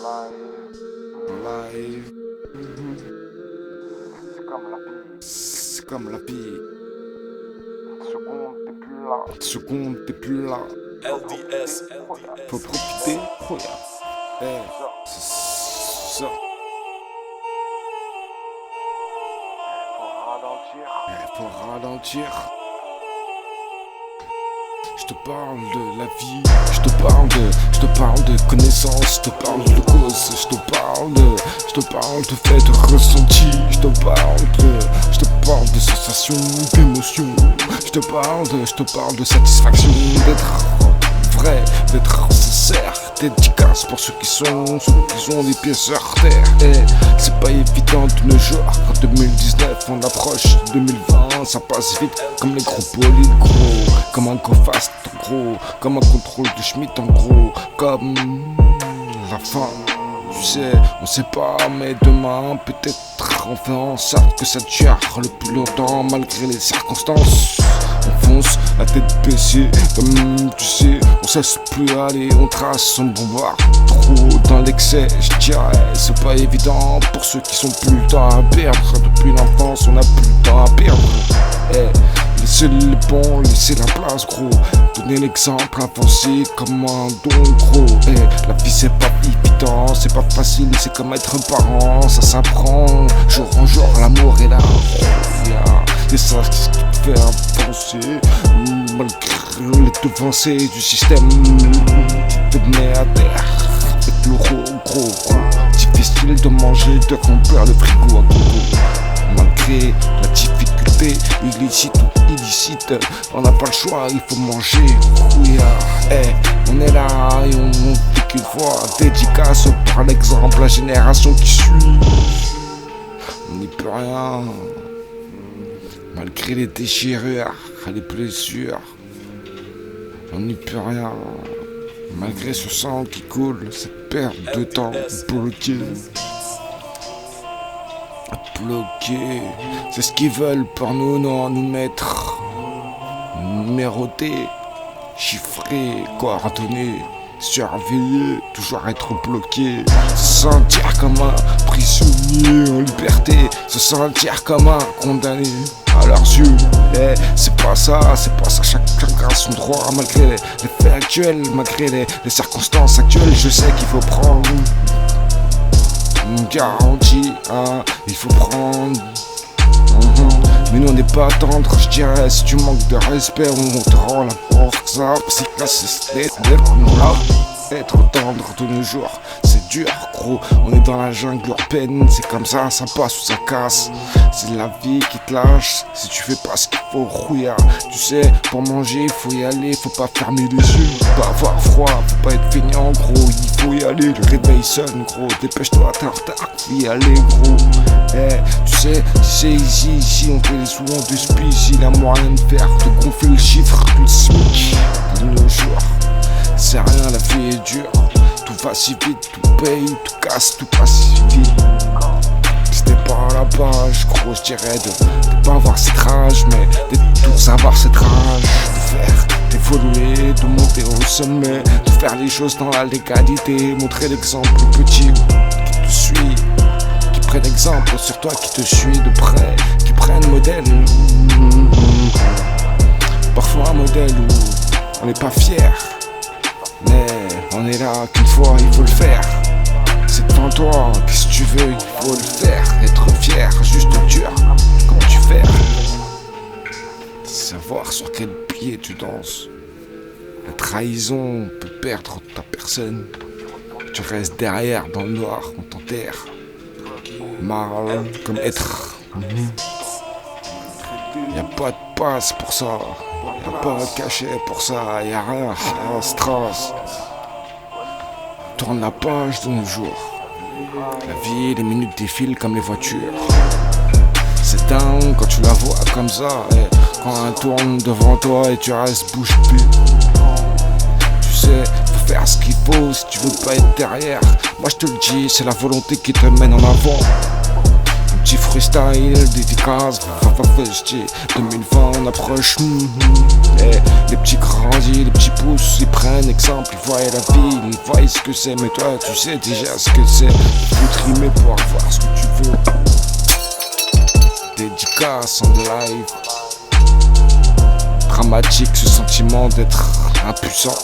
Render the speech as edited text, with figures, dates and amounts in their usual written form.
Live. C'est comme la vie. C'est comme la vie. Seconde, t'es plus là. Seconde, t'es plus là. LDS. Faut profiter. Regarde. C'est ça. Faut ralentir. Je te parle de la vie, je te parle de connaissances, je te parle de cause, je te parle de fait de ressenti, je te parle de sensations, d'émotions, je te parle de satisfaction, d'être vrai, d'être sincère, dédicace pour ceux qui ont des pieds sur terre. Et c'est pas évident de nos jours, en 2019 on approche 2020, ça passe vite comme les gros bolides gros, comme un go-fast en gros, comme un contrôle de Schmitt en gros, comme la fin. Tu sais, on sait pas, mais demain peut-être on fait en sorte que ça dure le plus longtemps malgré les circonstances. On fonce, la tête baissée, comme tu sais, on cesse plus aller, on trace, on bombarde trop dans l'excès, je dirais, c'est pas évident pour ceux qui sont plus le temps à perdre. Depuis l'enfance, on a plus le temps à perdre. Laissez les bons, laissez la place gros, donnez l'exemple, avancez comme un don gros. La vie c'est pas évident, c'est pas facile, c'est comme être un parent, ça s'apprend jour en jour, l'amour est là. Et ça c'est ce qui te fait avancer, malgré les devancées du système qui te met à terre. Avec le gros, difficile de manger, de remplir le frigo à gogo. Malgré la difficulté, illicite ou illicite, on n'a pas le choix, il faut manger. On est là et on vit qu'une fois. Dédicace par l'exemple, la génération qui suit. On n'y peut rien. Malgré les déchirures, les blessures, on n'y peut rien. Malgré ce sang qui coule, cette perte de temps bloquée. Bloqué, c'est ce qu'ils veulent pour nous, non, nous mettre numérotés, chiffrés, coordonnés, surveillés, toujours être bloqué, se sentir comme un prisonnier en liberté, se sentir comme un condamné à leurs yeux. C'est pas ça, chacun a son droit, malgré les faits actuels, malgré les circonstances actuelles, je sais qu'il faut prendre garantie, hein, il faut prendre. Mais nous on n'est pas tendre, je dirais. Si tu manques de respect, on te rend la force. Être tendre de nos jours, c'est dur, gros. On est dans la jungle urbaine, c'est comme ça passe ou ça casse. C'est la vie qui te lâche. Si tu fais pas ce qu'il faut, rouillard. Tu sais, pour manger, il faut y aller, faut pas fermer les yeux, faut pas avoir froid, faut pas être feignant, gros. Il faut y aller, le réveil sonne, gros. Dépêche-toi, t'es en retard, faut y aller, gros. Tu sais, ici, on fait souvent de spi. Ici, il y a moyen de faire, de gonfler le chiffre, le SMIC. De nos jours. C'est rien, la vie est dure. Tout va si vite, tout paye, tout casse, tout passe si vite. C'était pas à la page, gros, je dirais de pas avoir cette rage, mais de tout savoir cette rage. De faire, d'évoluer, de monter au sommet, de faire les choses dans la légalité. Montrer l'exemple aux petits qui te suit, qui prennent exemple sur toi, qui te suit de près, qui prennent modèle. Parfois un modèle où on n'est pas fier. Mais on est là qu'une fois, il faut le faire. C'est devant toi, qu'est-ce que tu veux, il faut le faire. Être fier, juste dur, comme tu fais. Savoir sur quel pied tu danses. La trahison peut perdre ta personne. Tu restes derrière dans le noir, on t'enterre. Mal comme être. Y'a pas de passe pour ça. Y'a pas de cachet pour ça, y'a rien, stress. Tourne la page de nos jours. La vie, les minutes défilent comme les voitures. C'est dingue quand tu la vois comme ça. Quand elle tourne devant toi et tu restes bouche bée. Tu sais, faut faire ce qu'il faut si tu veux pas être derrière. Moi je te le dis, c'est la volonté qui te mène en avant. petit freestyle, dédicace, festi 2020 on approche. Les petits grandis, les petits pouces, ils prennent exemple, ils voient la vie, ils voient ce que c'est. Mais toi tu sais déjà ce que c'est. Faut trimer pour avoir ce que tu veux. Dédicace en live. Dramatique ce sentiment d'être impuissant.